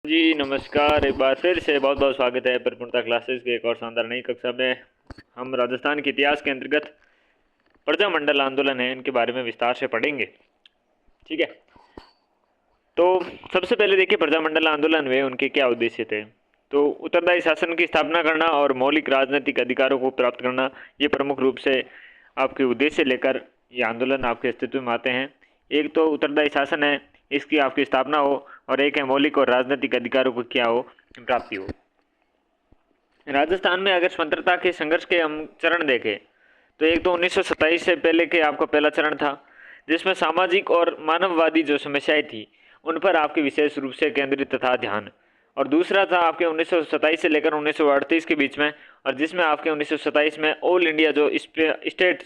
जी नमस्कार। एक बार फिर से बहुत बहुत स्वागत है परिपूर्णता क्लासेस के एक और शानदार नई कक्षा में। हम राजस्थान के इतिहास के अंतर्गत प्रजामंडल आंदोलन है इनके बारे में विस्तार से पढ़ेंगे। ठीक है, तो सबसे पहले देखिए प्रजामंडल आंदोलन में उनके क्या उद्देश्य थे। तो उत्तरदायी शासन की स्थापना करना और मौलिक राजनीतिक अधिकारों को प्राप्त करना, ये प्रमुख रूप से आपके उद्देश्य लेकर ये आंदोलन आपके अस्तित्व में आते हैं। एक तो उत्तरदायी शासन है, इसकी आपकी स्थापना हो, और एक है मौलिक और राजनीतिक अधिकारों को क्या हो, प्राप्ति हो। राजस्थान में अगर स्वतंत्रता के संघर्ष के हम चरण देखें तो एक तो 1927 से पहले के आपका पहला चरण था, जिसमें सामाजिक और मानववादी जो समस्याएं थी उन पर आपके विशेष रूप से केंद्रित था ध्यान। और दूसरा था आपके 1927 से लेकर 1938 के बीच में, और जिसमें आपके 1927 में ऑल इंडिया जो स्टेट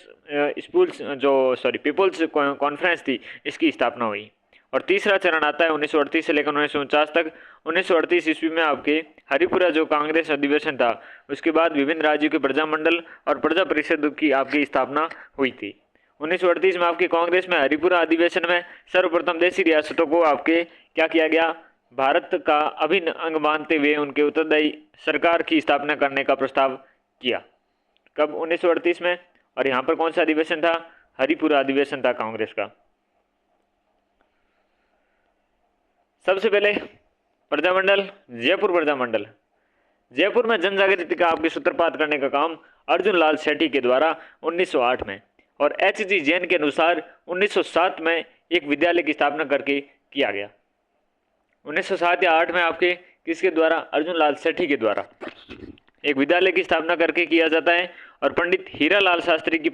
स्कूल्स जो पीपल्स कॉन्फ्रेंस थी, इसकी स्थापना हुई। और तीसरा चरण आता है 1938 से लेकर 1949 तक। 1938 ईस्वी में आपके हरिपुरा जो कांग्रेस अधिवेशन था, उसके बाद विभिन्न राज्यों के प्रजामंडल और प्रजा परिषद की आपकी स्थापना हुई थी। 1938 में आपकी कांग्रेस में हरिपुरा अधिवेशन में सर्वप्रथम देशी रियासतों को आपके क्या किया गया, भारत का अभिन्न अंग मानते हुए उनके उत्तरदायी सरकार की स्थापना करने का प्रस्ताव किया। कब? 1938 में। और यहाँ पर कौन सा अधिवेशन था? हरिपुरा अधिवेशन था कांग्रेस का। सबसे पहले प्रजामंडल, जयपुर प्रजामंडल। जयपुर में जन जागृति का आपके सूत्रपात करने का काम अर्जुन लाल सेठी के द्वारा 1908 में, और एच.जी. जैन के अनुसार 1907 में एक विद्यालय की स्थापना करके किया गया। 1907 या 8 में आपके किसके द्वारा? अर्जुन लाल सेठी के द्वारा एक विद्यालय की स्थापना करके किया जाता है। और पंडित हीरालाल शास्त्री की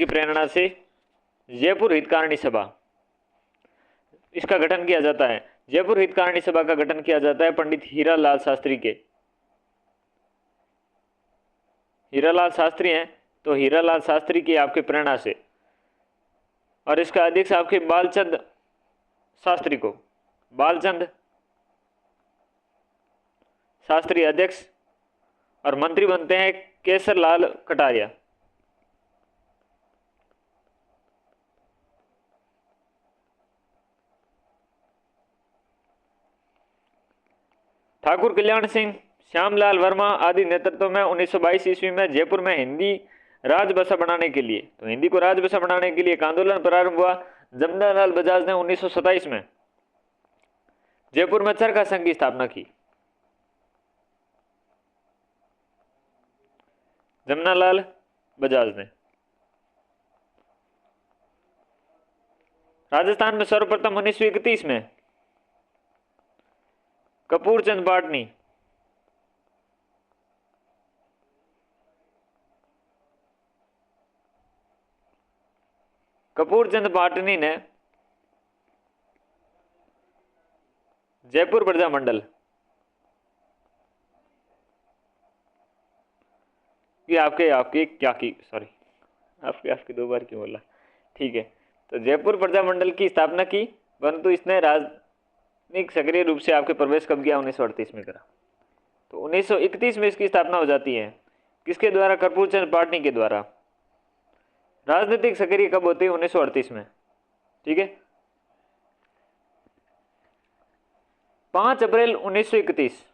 प्रेरणा से जयपुर हितकारिणी सभा, इसका गठन किया जाता है। जयपुर हितकारिणी सभा का गठन किया जाता है पंडित हीरालाल शास्त्री हैं, तो हीरालाल शास्त्री की आपके प्रेरणा से। और इसका अध्यक्ष आपके बालचंद शास्त्री अध्यक्ष, और मंत्री बनते हैं केसरलाल कटारिया। ठाकुर कल्याण सिंह, श्यामलाल वर्मा आदि नेतृत्व में 1922 ईस्वी में जयपुर में हिंदी राजभाषा बनाने के लिए, तो हिंदी को राजभाषा बनाने के लिए एक आंदोलन प्रारंभ हुआ। जमनालाल बजाज ने 1927 में जयपुर में चरखा संघ की स्थापना की। जमनालाल बजाज ने। राजस्थान में सर्वप्रथम 1931 में कपूरचंद पाटनी ने जयपुर प्रजामंडल की आपके दो बार क्यों बोला? ठीक है, तो जयपुर प्रजामंडल की स्थापना की, परंतु इसने राजनीतिक सक्रिय रूप से आपके प्रवेश कब किया? 1938 में करा। तो 1931 में इसकी स्थापना हो जाती है। किसके द्वारा? कपूरचंद पाटनी के द्वारा। राजनीतिक सक्रिय कब होती है? 1938 में। ठीक है, 5 अप्रैल 1931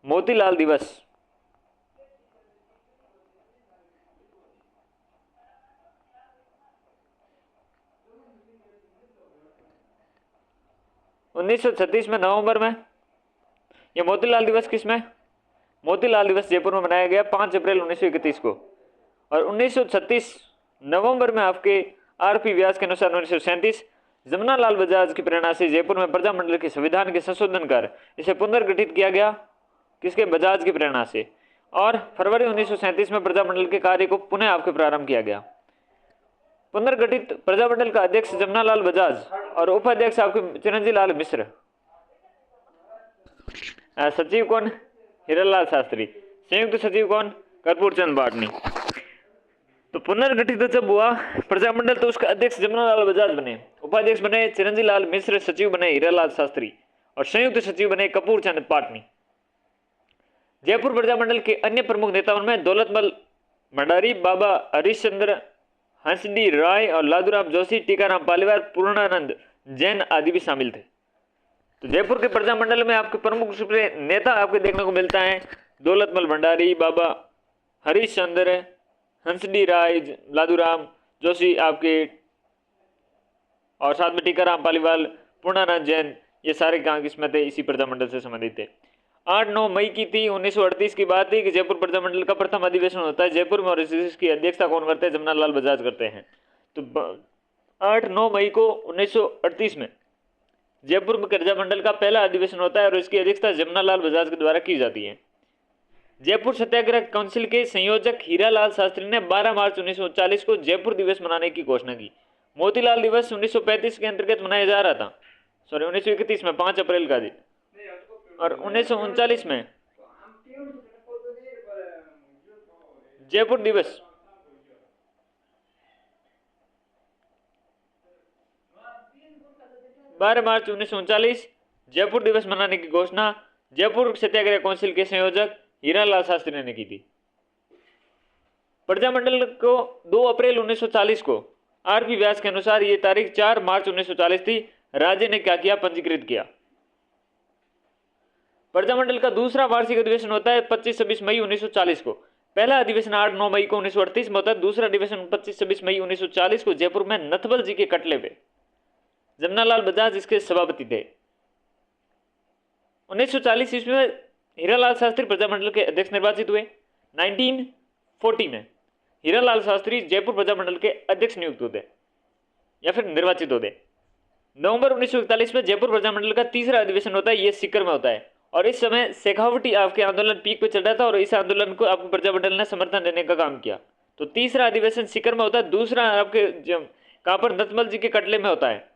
मोतीलाल दिवस। उन्नीस में नवंबर में। ये मोतीलाल दिवस किसमें? मोतीलाल दिवस जयपुर में मनाया गया 5 अप्रैल 1931 को। और 1936 नवंबर में आपके आर.पी. व्यास के अनुसार 1937 जमनालाल बजाज की प्रेरणा से जयपुर में प्रजामंडल के संविधान के संशोधन कर इसे पुनर्गठित किया गया। किसके? बजाज की प्रेरणा से। और फरवरी 1937 में प्रजामंडल के कार्य को पुनः आपके प्रारंभ किया गया। पुनर्गठित प्रजामंडल का अध्यक्ष जमनालाल बजाज और उपाध्यक्ष आपके चिरंजी लाल मिश्र। सचिव कौन? हीरालाल शास्त्री। संयुक्त सचिव कौन? कपूरचंद पाटनी। तो पुनर्गठित जब हुआ प्रजामंडल, तो उसका अध्यक्ष जमनालाल बजाज बने, उपाध्यक्ष बने चिरंजी लाल मिश्र, सचिव बने हीरालाल शास्त्री, और संयुक्त सचिव बने कपूरचंद पाटनी। जयपुर प्रजामंडल के अन्य प्रमुख नेताओं में दौलतमल भंडारी, बाबा हरिश्चंद्र हंसडी राय और लादूराम जोशी, टीकाराम पालीवाल, पूर्णानंद जैन आदि भी शामिल थे। तो जयपुर के प्रजामंडल में आपके प्रमुख रूप से नेता आपके देखने को मिलता है दौलतमल भंडारी, बाबा हरीश चंद्र, हंसडी राय, लादूराम जोशी आपके, और साथ में टीकाराम पालीवाल, पूर्णानंद जैन, ये सारे कहाँ किस्में थे, इसी प्रजामंडल से संबंधित थे। 8-9 मई की थी 1938 की बात थी कि जयपुर प्रजामंडल का प्रथम अधिवेशन होता है जयपुर में, और इसकी अध्यक्षता कौन करते हैं? जमनालाल बजाज करते हैं। तो 8-9 मई को 1938 में जयपुर में प्रजामंडल का पहला अधिवेशन होता है और इसकी अध्यक्षता जमनालाल बजाज के द्वारा की जाती है। जयपुर सत्याग्रह काउंसिल के संयोजक हीरालाल शास्त्री ने 12 मार्च 1939 को जयपुर दिवस मनाने की घोषणा की। मोतीलाल दिवस 1935 के अंतर्गत मनाया जा रहा था, 1931 में 5 अप्रैल का दिन, और 1939 में जयपुर दिवस 12 मार्च 1939 जयपुर दिवस मनाने की घोषणा जयपुर सत्याग्रह काउंसिल के संयोजक हीरालाल शास्त्री ने की थी। प्रजामंडल को 2 अप्रैल 1940 को आरपी व्यास के अनुसार ये तारीख 4 मार्च 1940 थी। राज्य ने क्या किया? पंजीकृत किया। प्रजामंडल का दूसरा वार्षिक अधिवेशन होता है 25-26 मई 1940 को। पहला अधिवेशन 8-9 मई को 1938 में होता है। दूसरा अधिवेशन 25-26 मई 1940 को जयपुर में नथबल जी के कटले पे। जमनालाल बजाज इसके सभापति थे। 1940 ईस्वी में हीरालाल शास्त्री प्रजामंडल के अध्यक्ष निर्वाचित हुए। 1940 में हीरालाल शास्त्री जयपुर प्रजामंडल के अध्यक्ष नियुक्त होते या फिर निर्वाचित होते। नवंबर 1941 में जयपुर प्रजामंडल का तीसरा अधिवेशन होता है, ये सीकर में होता है, और इस समय शेखावटी आपके आंदोलन पीक पे चल रहा था और इस आंदोलन को आपको प्रजामंडल ने समर्थन देने का काम किया। तो तीसरा अधिवेशन सीकर में होता है, दूसरा आपके कहां पर? नथमल जी के कटले में होता है।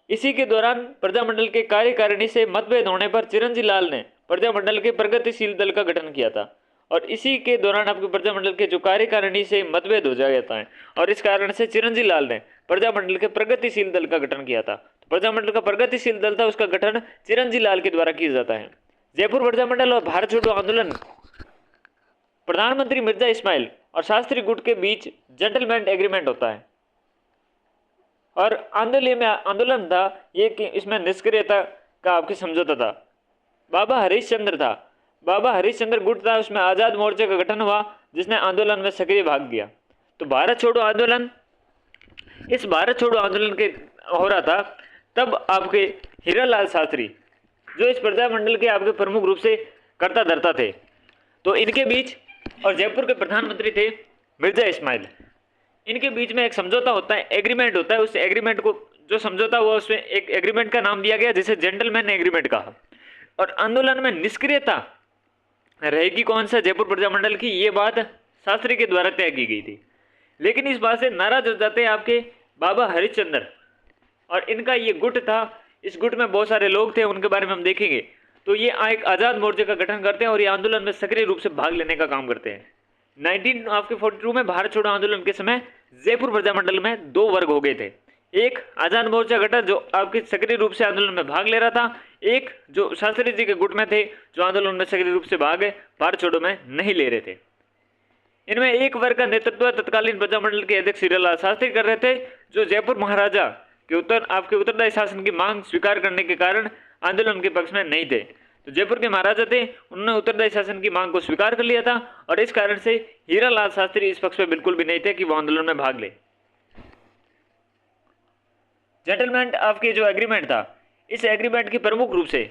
इसी के दौरान प्रजामंडल के कार्यकारिणी से मतभेद होने पर चिरंजीव लाल ने प्रजामंडल के प्रगतिशील दल का गठन किया था, और इसी के दौरान आपके प्रजामंडल के जो कार्यकारिणी से मतभेद हो जाता है और इस कारण से चिरंजीव लाल ने प्रजामंडल के प्रगतिशील दल का गठन किया था। तो प्रजामंडल का प्रगतिशील दल था, उसका गठन चिरंजीव लाल के द्वारा किया जाता है। जयपुर प्रजामंडल और भारत छोड़ो आंदोलन प्रधानमंत्री मिर्जा इस्माइल और शास्त्री गुट के बीच जेंटलमैन एग्रीमेंट होता है, और आंदोलन था ये कि इसमें निष्क्रियता का आपके समझौता था। बाबा हरीशचंद्र था, बाबा हरीशचंद्र गुट था, उसमें आज़ाद मोर्चे का गठन हुआ जिसने आंदोलन में सक्रिय भाग लिया। तो भारत छोड़ो आंदोलन, इस भारत छोड़ो आंदोलन के हो रहा था तब आपके हीरालाल शास्त्री जो इस प्रजामंडल के आपके प्रमुख रूप से कर्ता धर्ता थे, तो इनके बीच और जयपुर के प्रधानमंत्री थे मिर्जा इस्माइल, इनके बीच में एक समझौता होता है, एग्रीमेंट होता है। उस एग्रीमेंट को जो समझौता हुआ उसमें एक एग्रीमेंट का नाम दिया गया जिसे जेंटलमैन एग्रीमेंट कहा। और आंदोलन में निष्क्रियता रहेगी कौन सा? जयपुर प्रजामंडल की, ये बात शास्त्री के द्वारा तय की गई थी। लेकिन इस बात से नाराज हो जाते हैं आपके बाबा हरिश्चंद्र, और इनका ये गुट था, इस गुट में बहुत सारे लोग थे, उनके बारे में हम देखेंगे। तो ये एक आज़ाद मोर्चे का गठन करते हैं और ये आंदोलन में सक्रिय रूप से भाग लेने का काम करते हैं। 1942 में भारत छोड़ो आंदोलन के समय जयपुर प्रजामंडल में 2 वर्ग हो गए थे। एक आज़ाद मोर्चा गठन जो आपके सक्रिय रूप से आंदोलन में भाग ले रहा था, एक जो शास्त्री जी के गुट में थे जो आंदोलन में सक्रिय रूप से भाग भारत छोड़ो में नहीं ले रहे थे। इनमें एक वर्ग का नेतृत्व तत्कालीन प्रजामंडल के अध्यक्ष हीरालाल शास्त्री कर रहे थे, जो जयपुर महाराजा के उत्तरदायी शासन की मांग स्वीकार करने के कारण आंदोलन के पक्ष में नहीं थे। तो जयपुर के महाराजा थे, उन्होंने उत्तरदायी शासन की मांग को स्वीकार कर लिया था, और इस कारण से हीरालाल शास्त्री इस पक्ष में बिल्कुल भी नहीं थे कि वो आंदोलन में भाग ले। जेंटलमैन आपके जो एग्रीमेंट था, इस एग्रीमेंट की प्रमुख रूप से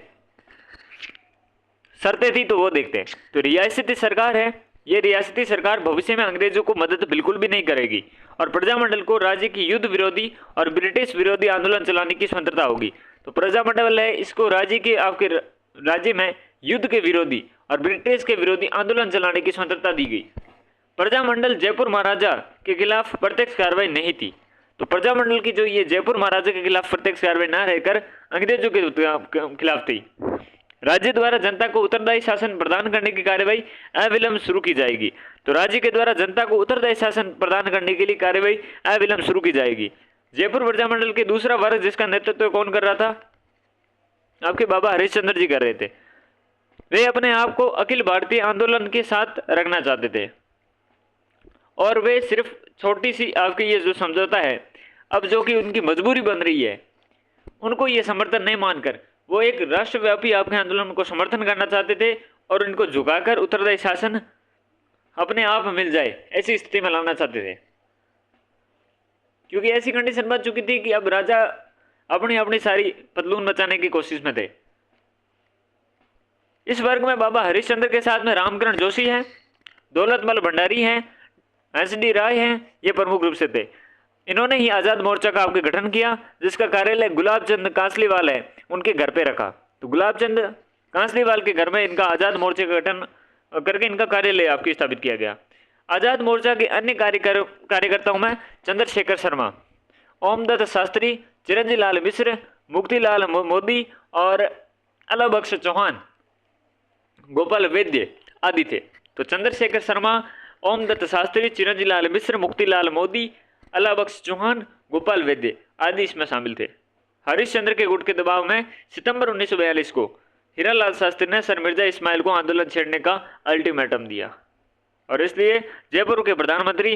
शर्तें थी, तो वो देखते हैं। तो रियासती सरकार है, ये रियासती सरकार भविष्य में अंग्रेजों को मदद बिल्कुल भी नहीं करेगी, और प्रजामंडल को राज्य की युद्ध विरोधी और ब्रिटिश विरोधी आंदोलन चलाने की स्वतंत्रता होगी। तो प्रजामंडल है, इसको राज्य में युद्ध के विरोधी और ब्रिटिश के विरोधी आंदोलन चलाने की स्वतंत्रता दी गई। प्रजामंडल जयपुर महाराजा के खिलाफ प्रत्यक्ष कार्रवाई नहीं थी। तो प्रजामंडल की जो ये जयपुर महाराजा के खिलाफ प्रत्यक्ष कार्रवाई न रहकर अंग्रेजों के खिलाफ थी। राज्य द्वारा जनता को उत्तरदायी शासन प्रदान करने की कार्यवाही अविलंब शुरू की जाएगी। तो राज्य के द्वारा जनता को उत्तरदायी शासन प्रदान करने के लिए कार्यवाही अविलंब शुरू की जाएगी। जयपुर प्रजामंडल के दूसरा वर्ग जिसका नेतृत्व कौन कर रहा था? आपके बाबा हरिश्चंद्र जी कर रहे थे। वे अपने आप को अखिल भारतीय आंदोलन के साथ रखना चाहते थे और वे सिर्फ छोटी सी आपकी ये जो समझौता है अब जो कि उनकी मजबूरी बन रही है, उनको ये समर्थन नहीं मानकर वो एक राष्ट्रव्यापी आपके आंदोलन को समर्थन करना चाहते थे और इनको झुकाकर उत्तरदायी शासन अपने आप मिल जाए ऐसी स्थिति में लाना चाहते थे। क्योंकि ऐसी कंडीशन बन चुकी थी कि अब राजा अपनी अपनी सारी पतलून बचाने की कोशिश में थे। इस वर्ग में बाबा हरिश्चंद्र के साथ में रामकरण जोशी हैं, दौलतमल भंडारी हैं, एस.डी. राय हैं, ये प्रमुख रूप से थे। इन्होंने ही आज़ाद मोर्चा का आपके गठन किया, जिसका कार्यालय गुलाब चंद कांसलीवाल है उनके घर पे रखा। तो गुलाब चंद कांसलीवाल के घर में इनका आज़ाद मोर्चे का गठन करके इनका कार्यालय आपकी स्थापित किया गया। आज़ाद मोर्चा के अन्य कार्यकर्ताओं में चंद्रशेखर शर्मा, ओमदत्त शास्त्री, चिरंजी लाल मिश्र, मुक्तिलाल मोदी और अलाबख्श चौहान, गोपाल वैद्य आदि थे। तो चंद्रशेखर शर्मा, ओमदत्त शास्त्री, चिरंजी लाल मिश्र, मुक्तिलाल मोदी, अलाबख्श चौहान, गोपाल वैद्य आदि इसमें शामिल थे। हरिश्चंद्र के गुट के दबाव में सितंबर 1942 को हीरालाल शास्त्री ने सर मिर्जा इस्माइल को आंदोलन छेड़ने का अल्टीमेटम दिया और इसलिए जयपुर के प्रधानमंत्री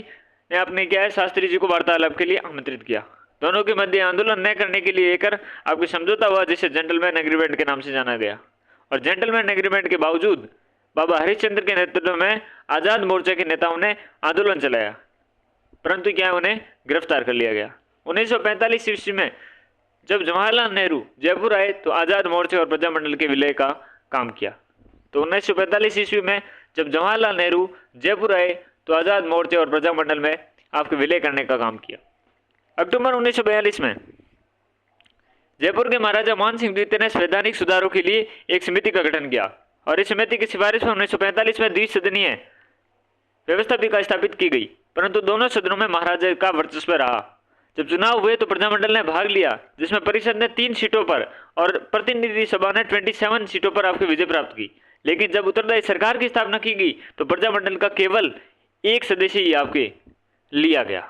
ने अपने क्या है शास्त्री जी को वार्तालाप के लिए आमंत्रित किया। दोनों के मध्य आंदोलन न करने के लिए एक आपकी समझौता हुआ, जिसे जेंटलमैन एग्रीमेंट के नाम से जाना गया। और जेंटलमैन एग्रीमेंट के बावजूद बाबा हरिश्चंद्र के नेतृत्व में आज़ाद मोर्चा के नेताओं ने आंदोलन चलाया, परंतु क्या उन्हें गिरफ्तार कर लिया गया। 1945 ईस्वी में जब जवाहरलाल नेहरू जयपुर आए तो आज़ाद मोर्चे और प्रजामंडल के विलय का काम किया। तो 1945 ईस्वी में जब जवाहरलाल नेहरू जयपुर आए तो आज़ाद मोर्चे और प्रजामंडल में आपके विलय करने का काम किया। अक्टूबर 1942 में जयपुर के महाराजा मान सिंह द्वितीय ने संवैधानिक सुधारों के लिए एक समिति का गठन किया और इस समिति की सिफारिश में 1945 में द्विसदनीय व्यवस्था भी स्थापित की गई, परंतु दोनों सदनों में महाराजा का वर्चस्व रहा। जब चुनाव हुए तो प्रजामंडल ने भाग लिया, जिसमें परिषद ने 3 सीटों पर और प्रतिनिधि सभा ने 27 सीटों पर आपकी विजय प्राप्त की। लेकिन जब उत्तरदायी सरकार की स्थापना की गई तो प्रजामंडल का केवल एक सदस्य ही आपके लिया गया।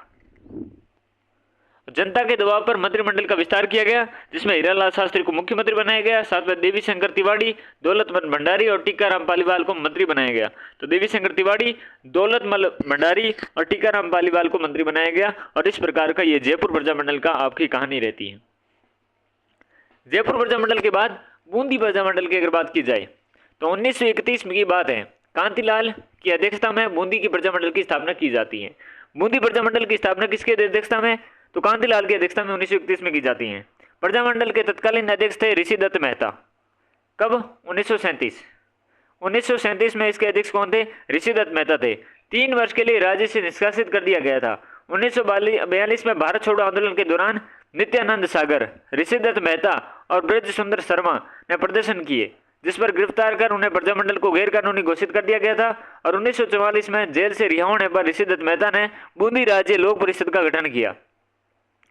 जनता के दबाव पर मंत्रिमंडल का विस्तार किया गया, जिसमें हीरालाल शास्त्री को मुख्यमंत्री बनाया गया, साथ में देवी शंकर तिवारी, दौलतमल भंडारी और टीकाराम पालीवाल को मंत्री बनाया गया। तो देवी शंकर तिवारी, दौलतमल भंडारी और टीकाराम पालीवाल को मंत्री बनाया गया और इस प्रकार का ये जयपुर प्रजामंडल का आपकी कहानी रहती है। जयपुर प्रजामंडल के बाद बूंदी प्रजामंडल की अगर बात की जाए तो 1931 की बात है, कांतिलाल की अध्यक्षता में बूंदी की प्रजामंडल की स्थापना की जाती है। बूंदी प्रजामंडल की स्थापना किसके अध्यक्षता में? तो कांतिलाल की अध्यक्षता में 1931 में की जाती है। प्रजामंडल के तत्कालीन अध्यक्ष थे ऋषि दत्त मेहता। कब? 1937। 1937 में इसके अध्यक्ष कौन थे? ऋषि दत्त मेहता थे। 3 वर्ष के लिए राज्य से निष्कासित कर दिया गया था। 1942 में भारत छोड़ो आंदोलन के दौरान नित्यानंद सागर, ऋषि दत्त मेहता और ब्रज सुंदर शर्मा ने प्रदर्शन किए, जिस पर गिरफ्तार कर उन्हें प्रजामंडल को गैर कानूनी घोषित कर दिया गया था और 1944 में जेल से रिहा होने पर ऋषि दत्त मेहता ने बूंदी राज्य लोक परिषद का गठन किया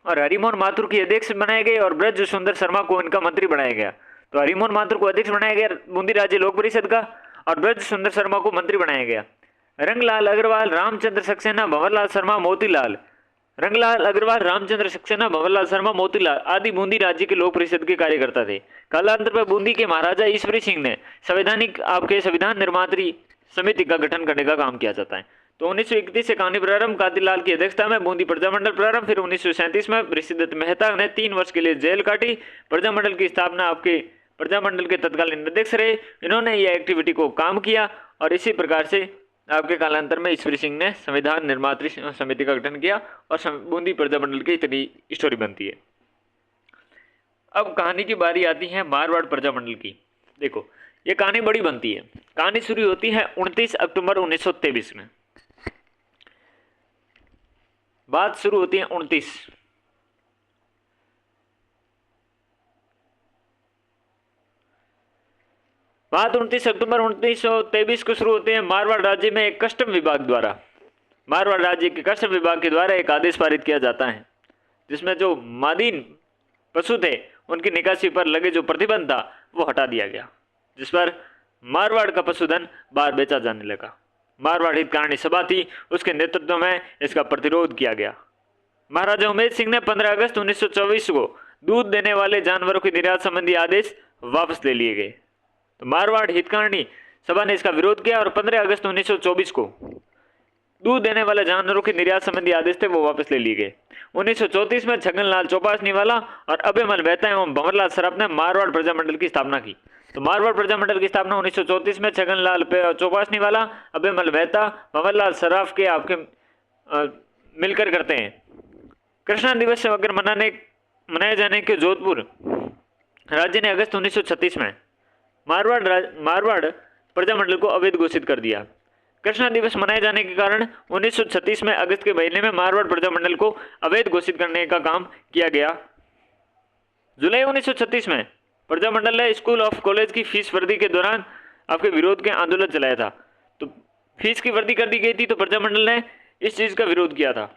और हरिमोहन माथुर की अध्यक्ष बनाए गए और ब्रज सुंदर शर्मा को इनका मंत्री बनाया गया। तो हरिमोहन माथुर को अध्यक्ष बनाया गया बूंदी राज्य लोक परिषद का और ब्रज सुंदर शर्मा को मंत्री बनाया गया। रंगलाल अग्रवाल, रामचंद्र सक्सेना, भंवरलाल शर्मा, मोतीलाल, रंगलाल अग्रवाल, रामचंद्र सक्सेना, भंवरलाल शर्मा, मोतीलाल आदि बूंदी राज्य के लोक परिषद के कार्यकर्ता थे। कालांतर पर बूंदी के महाराजा ईश्वरी सिंह ने संविधान निर्मात्री समिति का गठन करने का काम किया जाता है। तो 1931 से कहानी प्रारंभ, कांतिलाल की अध्यक्षता में बूंदी प्रजामंडल प्रारंभ। फिर 1937 में ऋषि दत्त मेहता ने 3 वर्ष के लिए जेल काटी। प्रजामंडल की स्थापना आपके प्रजामंडल के तत्कालीन अध्यक्ष रहे, इन्होंने यह एक्टिविटी को काम किया और इसी प्रकार से आपके कालांतर में ईश्वरी सिंह ने संविधान निर्मात्री समिति का गठन किया और बूंदी प्रजामंडल की इतनी स्टोरी बनती है। अब कहानी की बारी आती है मारवाड़ प्रजामंडल की। देखो ये कहानी बड़ी बनती है। कहानी शुरू होती है 29 अक्टूबर 1923 में। बात शुरू होती है 29। बात 29 अक्टूबर 1923 को शुरू होते हैं। मारवाड़ राज्य में एक कस्टम विभाग द्वारा, मारवाड़ राज्य के कस्टम विभाग के द्वारा एक आदेश पारित किया जाता है, जिसमें जो मादीन पशु थे उनकी निकासी पर लगे जो प्रतिबंध था वो हटा दिया गया, जिस पर मारवाड़ का पशुधन बाहर बेचा जाने लगा। मारवाड़ हित कारणी सभा थी, उसके नेतृत्व में इसका प्रतिरोध किया गया। महाराजा उमेद सिंह ने 15 अगस्त 1924 को दूध देने वाले जानवरों की निर्यात संबंधी आदेश वापस ले लिए गए। तो मारवाड़ हितकारिणी सभा ने इसका विरोध किया और 15 अगस्त 1924 को दूध देने वाले जानवरों के निर्यात संबंधी आदेश थे वो वापस ले लिए गए। 1934 में छगनलाल चौपासनीवाला और अभयमल मेहता एवं भंवरलाल सराफ ने मारवाड़ प्रजामंडल की स्थापना की। तो मारवाड़ प्रजामंडल की स्थापना 1934 में छगनलाल चौपासनीवाला, अभयमल मेहता, भंवरलाल सराफ के आपके मिलकर करते हैं। कृष्णा दिवस अगर मनाए जाने के जोधपुर राज्य ने अगस्त 1936 में मारवाड़ प्रजामंडल को अवैध घोषित कर दिया। कृष्णा दिवस मनाए जाने के कारण 1936 में अगस्त के महीने में मारवाड़ प्रजामंडल को अवैध घोषित करने का काम किया गया। जुलाई 1936 में प्रजामंडल ने स्कूल ऑफ कॉलेज की फीस वृद्धि के दौरान आपके विरोध के आंदोलन चलाया था। तो फीस की वृद्धि कर दी गई थी, तो प्रजामंडल ने इस चीज का विरोध किया था।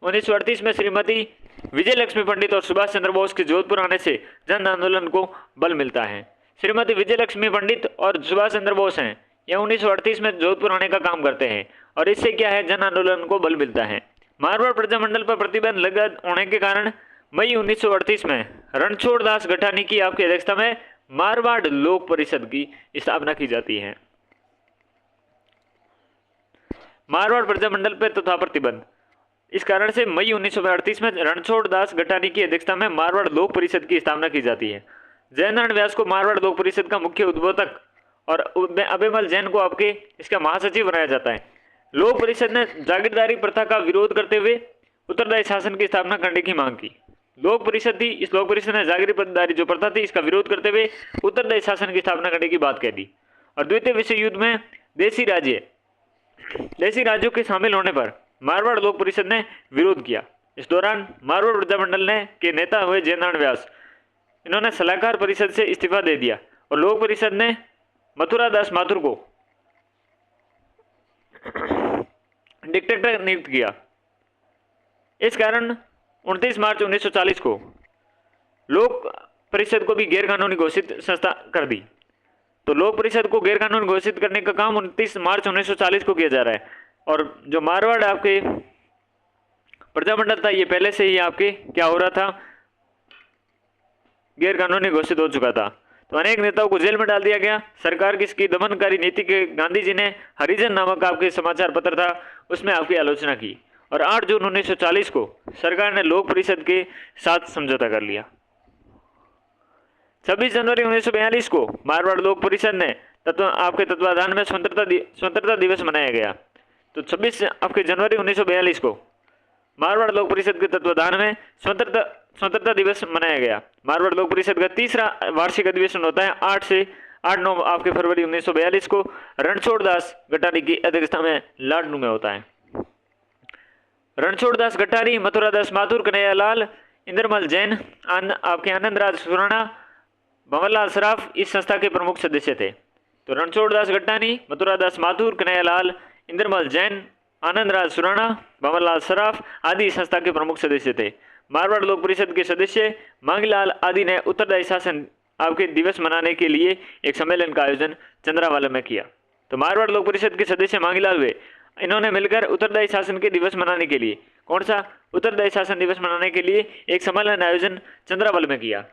1938 में श्रीमती विजय लक्ष्मी पंडित और सुभाष चंद्र बोस के जोधपुर आने से जन आंदोलन को बल मिलता है। श्रीमती विजय लक्ष्मी पंडित और सुभाष चंद्र बोस हैं, यह 1938 में जोधपुर आने का काम करते हैं और इससे क्या है, जन आंदोलन को बल मिलता है। मारवाड़ प्रजामंडल पर प्रतिबंध लगा होने के कारण मई 1938 में रणछोड़ दास गठानी की आपकी अध्यक्षता में मारवाड़ लोक परिषद की स्थापना की जाती है। मारवाड़ प्रजामंडल पर तथा प्रतिबंध, इस कारण से मई 1938 में रणछोड़ दास गठानी की अध्यक्षता में मारवाड़ लोक परिषद की स्थापना की जाती है। जयनारायण व्यास को मारवाड़ लोक परिषद का मुख्य उद्बोधक और अभयमल जैन को आपके इसका महासचिव बनाया जाता है। लोक परिषद ने जागीरदारी प्रथा का विरोध करते हुए उत्तरदायी शासन की स्थापना करने की मांग की। लोक परिषद थी, इस लोक परिषद ने जागीरदारी जो प्रथा थी इसका विरोध करते हुए उत्तरदायी शासन की स्थापना करने की बात कह दी। और द्वितीय विश्व युद्ध में देशी राज्यों के शामिल होने पर मारवाड़ लोक परिषद ने विरोध किया। इस दौरान मारवाड़ प्रजामंडल ने के नेता हुए जयनारायण व्यास, इन्होंने सलाहकार परिषद से इस्तीफा दे दिया और लोक परिषद ने मथुरा दास माथुर को डिक्टेटर नियुक्त किया। इस कारण 29 मार्च 1940 को लोक परिषद को भी गैरकानूनी घोषित संस्था कर दी। तो लोक परिषद को गैरकानूनी घोषित करने का काम 29 मार्च 1940 को किया जा रहा है। और जो मारवाड़ आपके प्रजामंडल था ये पहले से ही आपके क्या हो रहा था, गैरकानूनी घोषित हो चुका था। तो अनेक नेताओं को जेल में डाल दिया गया। सरकार की इसकी दमनकारी नीति के गांधी जी ने हरिजन नामक आपके समाचार पत्र था उसमें आपकी आलोचना की और 8 जून 1940 को सरकार ने लोक परिषद के साथ समझौता कर लिया। 26 जनवरी 1942 को मारवाड़ लोक परिषद ने आपके तत्वाधान में स्वतंत्रता दिवस मनाया गया। तो 26 आपके जनवरी 1942 को मारवाड़ लोक परिषद के तत्वाधान में स्वतंत्रता दिवस मनाया गया। मारवाड़ लोक परिषद का तीसरा वार्षिक अधिवेशन होता है 8-9 आपके फरवरी 1942 को रणछोड़ दास गठानी की अध्यक्षता में लाडनू में होता है। रणछोड़ दास गठानी, मथुरा दास माथुर, कन्हैयालाल, इंद्रमल जैन, आपके आनंदराज सुराणा, भंवरलाल सराफ इस संस्था के प्रमुख सदस्य थे। तो रणछोड़ दास गठानी, मथुरा दास माथुर, कन्हैयालाल, इंद्रमल जैन, आनंदराज सुराणा, भंवरलाल सराफ आदि संस्था के प्रमुख सदस्य थे। मारवाड़ लोक परिषद के सदस्य मांगीलाल आदि ने उत्तरदायी शासन आपके दिवस मनाने के लिए एक सम्मेलन का आयोजन चंद्रावाला में किया। तो मारवाड़ लोक परिषद के सदस्य मांगीलाल हुए, इन्होंने मिलकर उत्तरदायी शासन के दिवस मनाने के लिए, कौन सा उत्तरदायी शासन दिवस मनाने के लिए एक सम्मेलन आयोजन चंद्रावल में किया।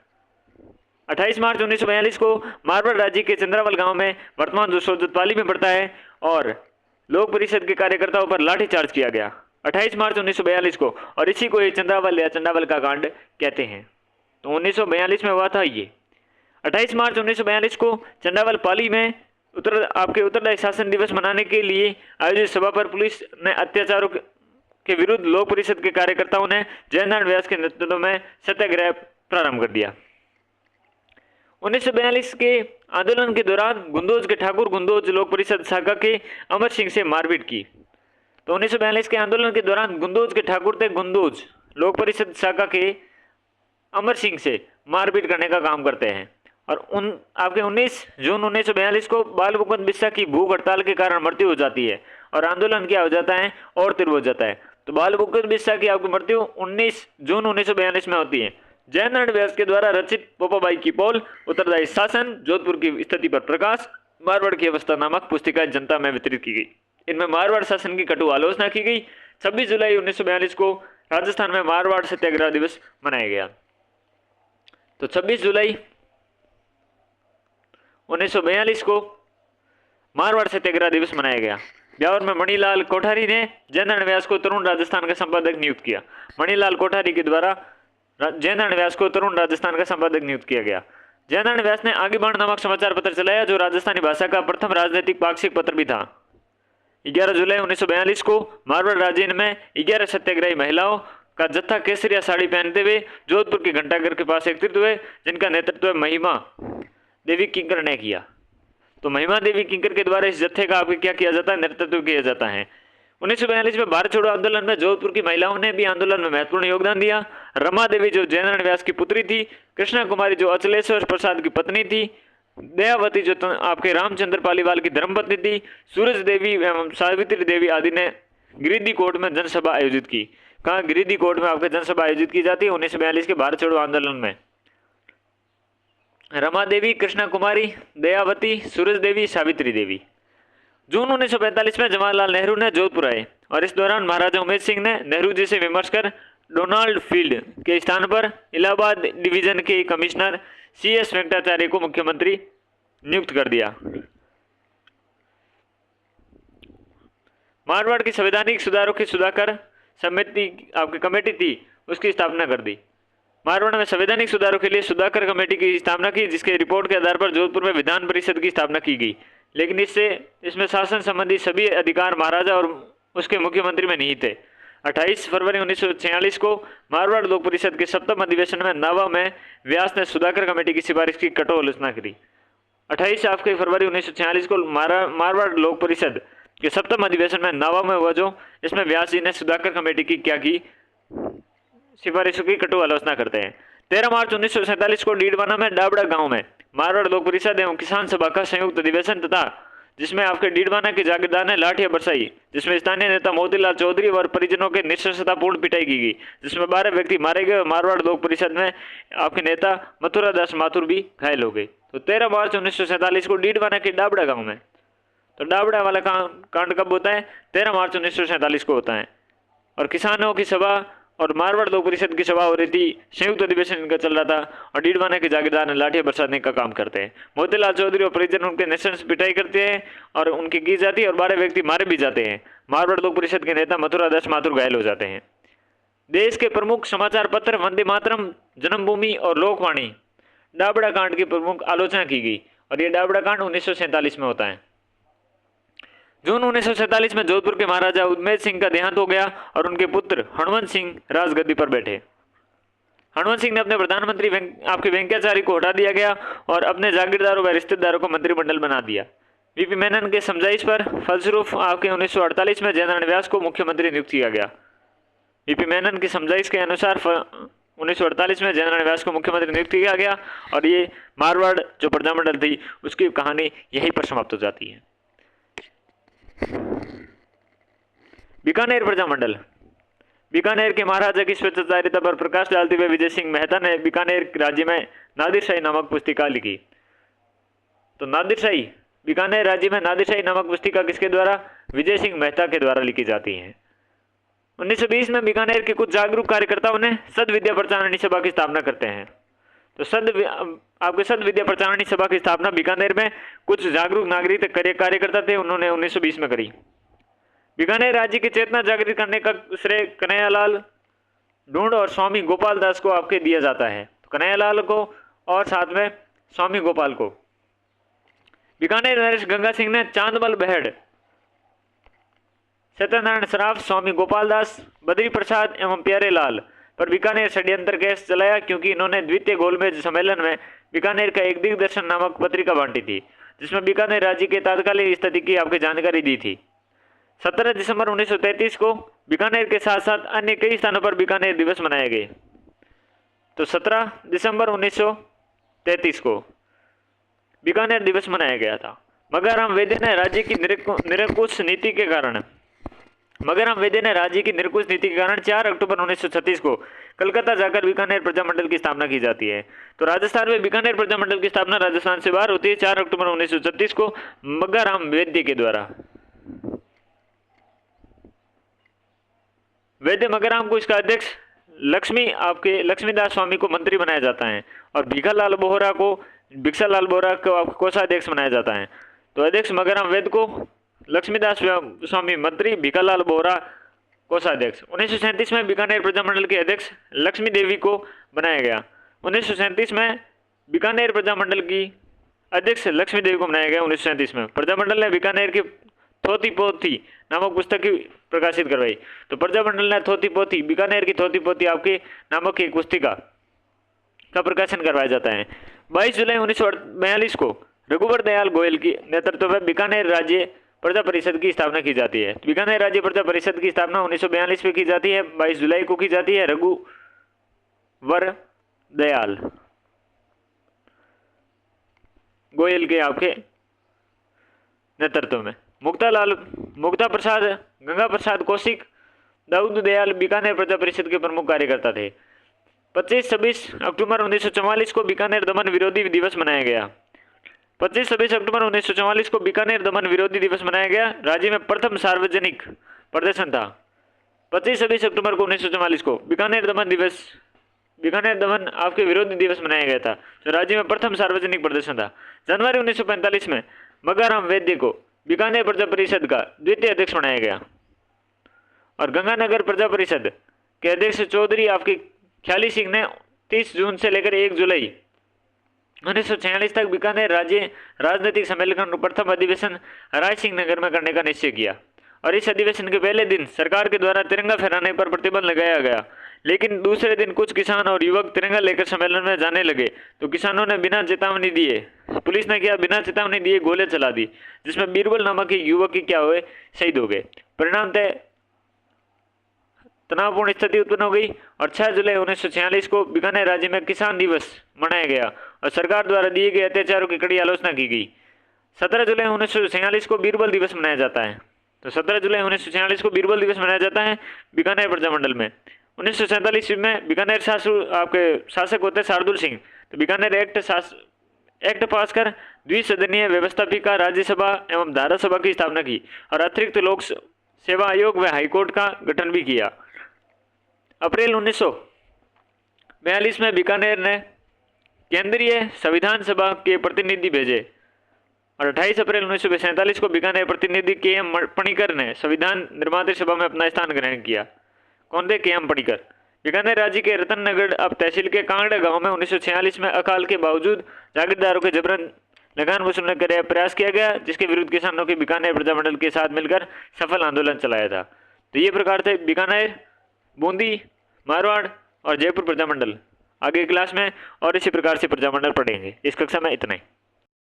28 मार्च 1942 को मारवाड़ राज्य के चंद्रावल गांव में वर्तमान जो सोजतपाली में पड़ता है और लोक परिषद के कार्यकर्ताओं पर लाठीचार्ज किया गया 28 मार्च 1942 को, और इसी को ये चंद्रावल या चंडावल का कांड कहते हैं। तो 1942 में हुआ था ये। 28 मार्च 1942 को चंडावल पाली में उत्तरदायी शासन दिवस मनाने के लिए आयोजित सभा पर पुलिस ने अत्याचारों के विरुद्ध लोक परिषद के कार्यकर्ताओं ने जयनारायण व्यास के नेतृत्व में सत्याग्रह प्रारंभ कर दिया। 1942 के आंदोलन के दौरान गुंदोज के ठाकुर गुंदोज लोक परिषद शाखा के अमर सिंह से मारपीट की। तो 1942 के आंदोलन के दौरान गुंदोज के ठाकुर थे गुंदोज लोक परिषद शाखा के अमर सिंह से मारपीट करने का काम करते हैं। और आपके 19 जून 1942 को बाल मुकुंद बिस्सा की भूख हड़ताल के कारण मृत्यु हो जाती है और आंदोलन क्या हो जाता है और तीव्र हो जाता है। तो बाल मुकुंद बिस्सा की आपकी मृत्यु 19 जून 1942 में होती है। जयनारायण व्यास के द्वारा रचित पोपाबाई की पोल, उत्तरदायी शासन, जोधपुर की स्थिति पर प्रकाश, मारवाड़ की अवस्था नामक पुस्तिका जनता में वितरित की गई। इनमें मारवाड़ शासन की कटु आलोचना की गई। 26 जुलाई 1942 को राजस्थान में मारवाड़ सत्याग्रह दिवस मनाया गया। तो 26 जुलाई 1942 को मारवाड़ सत्याग्रह दिवस मनाया गया। ब्यावर में मणिलाल कोठारी ने जयनारायण व्यास को तरुण राजस्थान का संपादक नियुक्त किया। मणिलाल कोठारी के द्वारा जयनारायण व्यास को तरुण राजस्थान का संपादक नियुक्त किया गया। जयनारायण व्यास ने आगे बाण नामक समाचार पत्र चलाया, जो राजस्थानी भाषा का प्रथम राजनीतिक पाक्षिक पत्र भी था। 11 जुलाई 1942 को मारवाड़ राज्य में 11 सत्याग्रही महिलाओं का जत्था केसरिया साड़ी पहनते हुए जोधपुर के घंटाघर के पास एकत्रित हुए, जिनका नेतृत्व महिमा देवी किंकर ने किया। तो महिमा देवी किंकर के द्वारा इस जत्थे का आपके क्या किया जाता है, नेतृत्व किया जाता है। 1942 में भारत छोड़ो आंदोलन में जोधपुर की महिलाओं ने भी आंदोलन में महत्वपूर्ण योगदान दिया। रमा देवी जो जयनारायण व्यास की पुत्री थी, कृष्णा कुमारी जो अचलेश्वर प्रसाद की पत्नी थी, दयावती जो आपके रामचंद्र पालीवाल की धर्मपत्नी थी, सूरज देवी एवं सावित्री देवी आदि ने गिरिडीह कोर्ट में जनसभा आयोजित की। कहा गिरिडीह कोर्ट में आपके जनसभा आयोजित की जाती है 1942 के भारत छोड़ो आंदोलन में। रमा देवी, कृष्णा कुमारी, दयावती, सूरज देवी, सावित्री देवी। जून 1945 में जवाहरलाल नेहरू ने जोधपुर आए और इस दौरान महाराजा उमेद सिंह ने नेहरू जी से विमर्श कर डोनाल्ड फील्ड के स्थान पर इलाहाबाद डिवीजन के कमिश्नर CS वेंकटाचार्य को मुख्यमंत्री नियुक्त कर दिया। मारवाड़ की संवैधानिक सुधारों की सुधाकर समिति आपकी कमेटी थी, उसकी स्थापना कर दी। मारवाड़ में संवैधानिक सुधारों के लिए सुधाकर कमेटी की स्थापना की, जिसके रिपोर्ट के आधार पर जोधपुर में विधान परिषद की स्थापना की गई। लेकिन इसमें शासन संबंधी सभी अधिकार महाराजा और उसके मुख्यमंत्री में नहीं थे। 28 फरवरी 1946 को मारवाड़ लोक परिषद के 7वें अधिवेशन में नावा में व्यास ने सुधाकर कमेटी की सिफारिश की कठोर आलोचना करी। 28 आपके फरवरी 1946 को मारवाड़ लोक परिषद के 7वें अधिवेशन में नावा में हुआ, जो इसमें व्यास जी ने सुधाकर कमेटी की क्या की सिफारिशों की कटु आलोचना करते हैं। 13 मार्च 1947 को डीडवाना में डाबड़ा गांव में मारवाड़ लोक परिषद एवं किसान सभा का संयुक्त अधिवेशन तथा जिसमें आपके डीडवाना के जागीरदार ने लाठियां बरसाई, जिसमें स्थानीय नेता मोतीलाल चौधरी और परिजनों के निष्ठतापूर्ण पिटाई की गई, जिसमें 12 व्यक्ति मारे गए और मारवाड़ लोक परिषद में आपके नेता मथुरा दास माथुर भी घायल हो गए। तो 13 मार्च 1947 को डीडवाना के डाबड़ा गाँव में, तो डाबड़ा वाला कांड कब होता है, 13 मार्च 1947 को होता है। और किसानों की सभा और मारवाड़ लोक परिषद की सभा हो रही थी, संयुक्त अधिवेशन इनका चल रहा था और डीडवाना के जागीरदार ने लाठियां बरसाने का काम करते हैं। मोतीलाल चौधरी और परिजन उनके निशंस पिटाई करते हैं और उनकी की जाती है और 12 व्यक्ति मारे भी जाते हैं। मारवाड़ लोक परिषद के नेता मथुरा दास माथुर घायल हो जाते हैं। देश के प्रमुख समाचार पत्र वंदे मातरम, जन्मभूमि और लोकवाणी डाबड़ा कांड की प्रमुख आलोचना की गई और यह डाबड़ा कांड 1947 में होता है। जून 1947 में जोधपुर के महाराजा उमेद सिंह का देहांत हो गया और उनके पुत्र हणवंत सिंह राजगद्दी पर बैठे। हणवंत सिंह ने अपने प्रधानमंत्री आपके वेंकटाचार्य को हटा दिया गया और अपने जागीरदारों व रिश्तेदारों को मंत्रिमंडल बना दिया। वीपी मेनन के समझाइश पर फलस्वरूप आपके 1948 में जयनारायण व्यास को मुख्यमंत्री नियुक्त किया गया। वीपी मेनन की समझाइश के अनुसार 1948 में जयनारायण व्यास को मुख्यमंत्री नियुक्त किया गया और ये मारवाड़ जो प्रजामंडल थी उसकी कहानी यहीं पर समाप्त हो जाती है। बीकानेर प्रजामंडल। बीकानेर के महाराजा की स्वच्छतारिता पर प्रकाश डालते हुए विजय सिंह मेहता ने बीकानेर राज्य में नादिरशाही नामक पुस्तिका लिखी। तो नादिरशाही, बीकानेर राज्य में नादिरशाही नामक पुस्तिका किसके द्वारा, विजय सिंह मेहता के द्वारा लिखी जाती है। 1920 में बीकानेर के कुछ जागरूक कार्यकर्ताओं ने सद विद्या प्रचारणी सभा की स्थापना करते हैं। तो सद विद्या प्रचारणी सभा की स्थापना बीकानेर में कुछ जागरूक नागरिक कार्यकर्ता थे, उन्होंने 1920 में करी। बीकानेर राज्य की चेतना जागृत करने का श्रेय कन्हैयालाल ढूंढ और स्वामी गोपाल दास को आपके दिया जाता है। तो कन्हैयालाल को और साथ में स्वामी गोपाल को। बीकानेर नरेश गंगा सिंह ने चांदमल बहेड़, सत्यनारायण सराफ, स्वामी गोपाल दास, बद्री प्रसाद एवं प्यारे लाल पर बीकानेर षड्यंत्र केस चलाया, क्योंकि इन्होंने द्वितीय गोलमेज सम्मेलन में बीकानेर का एक दिग्दर्शन नामक पत्रिका बांटी थी, जिसमें बीकानेर राज्य के तात्कालिक स्थिति की आपकी जानकारी दी थी। 17 दिसंबर 1933 को बीकानेर के साथ साथ अन्य कई स्थानों पर बीकानेर दिवस मनाए गए। तो 17 दिसंबर 1933 को बीकानेर दिवस मनाया गया था। मगरराम वैद्य ने राज्य की निरंकुश नीति के कारण 4 अक्टूबर 1936 को कलकत्ता जाकर बीकानेर प्रजामंडल की स्थापना की जाती है। तो राजस्थान में बीकानेर प्रजामंडल की स्थापना राजस्थान से बाहर होती है 4 अक्टूबर 1936 को मगरराम वैद्य के द्वारा। वैद्य मगरराम को इसका अध्यक्ष लक्ष्मीदास स्वामी को मंत्री बनाया जाता है और भीखालाल बोहरा को भिक्षालाल बोरा को आपको कोषाध्यक्ष बनाया जाता है। तो अध्यक्ष मगराम वेद को, लक्ष्मीदास स्वामी मंत्री, भिखालाल बोरा कोषाध्यक्ष। 1937 में बीकानेर प्रजामंडल के अध्यक्ष लक्ष्मी देवी को बनाया गया। 1937 में बीकानेर प्रजामंडल की अध्यक्ष लक्ष्मी देवी को बनाया गया। 1937 में प्रजामंडल ने बीकानेर की थोथी पोथी नामक पुस्तक की प्रकाशित करवाई। तो प्रजामंडल ने थोथी पोथी, बीकानेर की थोथी पोथी आपकी नामक एक पुस्तिका का प्रकाशन करवाया जाता है। 22 जुलाई 1942 को रघुवर दयाल गोयल की नेतृत्व में बीकानेर राज्य प्रजा परिषद की स्थापना की जाती है। बीकानेर राज्य प्रजा परिषद की स्थापना 1942 में की जाती है, 22 जुलाई को की जाती है, रघुवर दयाल गोयल के आपके नेतृत्व में। मुक्ता प्रसाद, गंगा प्रसाद कौशिक, दाऊद दयाल बीकानेर प्रजा परिषद के प्रमुख कार्यकर्ता थे। 25-26 अक्टूबर 1944 को बीकानेर दमन विरोधी दिवस मनाया गया। 25-26 अक्टूबर 1944 को बीकानेर दमन विरोधी दिवस मनाया गया। राज्य में प्रथम सार्वजनिक प्रदर्शन था। 25-26 अक्टूबर को 1944 को बीकानेर दमन आपके विरोधी दिवस मनाया गया था। तो राज्य में प्रथम सार्वजनिक प्रदर्शन था। जनवरी 1945 में मगाराम वैद्य को बीकानेर प्रजा परिषद का द्वितीय अध्यक्ष बनाया गया और गंगानगर प्रजा परिषद के अध्यक्ष चौधरी आपके ख्याली सिंह ने 30 जून से लेकर 1 जुलाई 1946 तक बीकानेर राज्य राजनीतिक सम्मेलन का प्रथम अधिवेशन राय सिंह नगर में करने का निश्चय किया और इस अधिवेशन के पहले दिन सरकार के द्वारा तिरंगा फहराने पर प्रतिबंध लगाया गया, लेकिन दूसरे दिन कुछ किसान और युवक तिरंगा लेकर सम्मेलन में जाने लगे तो किसानों ने बिना चेतावनी दिए, पुलिस ने क्या बिना चेतावनी दिए गोले चला दी, जिसमें बीरबल नामक एक युवक की क्या हुए शहीद हो गए। परिणाम तनावपूर्ण स्थिति उत्पन्न हो गई और 6 जुलाई 1946 को बीकानेर राज्य में किसान दिवस मनाया गया और सरकार द्वारा दिए गए अत्याचारों की कड़ी आलोचना की गई। 17 जुलाई 1946 को बीरबल दिवस मनाया जाता है। तो 17 जुलाई 1946 को बीरबल दिवस मनाया जाता है बीकानेर प्रजामंडल में। 1947 में बीकानेर आपके शासक होते हैं शार्दुल सिंह। तो बीकानेर एक्ट पास कर द्विसदनीय व्यवस्थापिका राज्यसभा एवं धारासभा की स्थापना की और अतिरिक्त लोक सेवा आयोग व हाईकोर्ट का गठन भी किया। अप्रैल 1942 में बीकानेर ने केंद्रीय संविधान सभा के प्रतिनिधि भेजे और 28 अप्रैल 1947 को बीकानेर प्रतिनिधि के.एम. पणिकर ने संविधान निर्माता सभा में अपना स्थान ग्रहण किया। कौन थे? के.एम. पणिकर। बीकानेर राज्य के रतननगर अब तहसील के कांगड़ा गांव में 1946 में अकाल के बावजूद जागीरदारों के जबरन लगान वसूलने का प्रयास किया गया, जिसके विरुद्ध किसानों के बीकानेर प्रजामंडल के साथ मिलकर सफल आंदोलन चलाया था। तो ये प्रकार थे बीकानेर, बूंदी, मारवाड़ और जयपुर प्रजामंडल। आगे क्लास में और इसी प्रकार से प्रजामंडल पढ़ेंगे। इस कक्षा में इतना ही।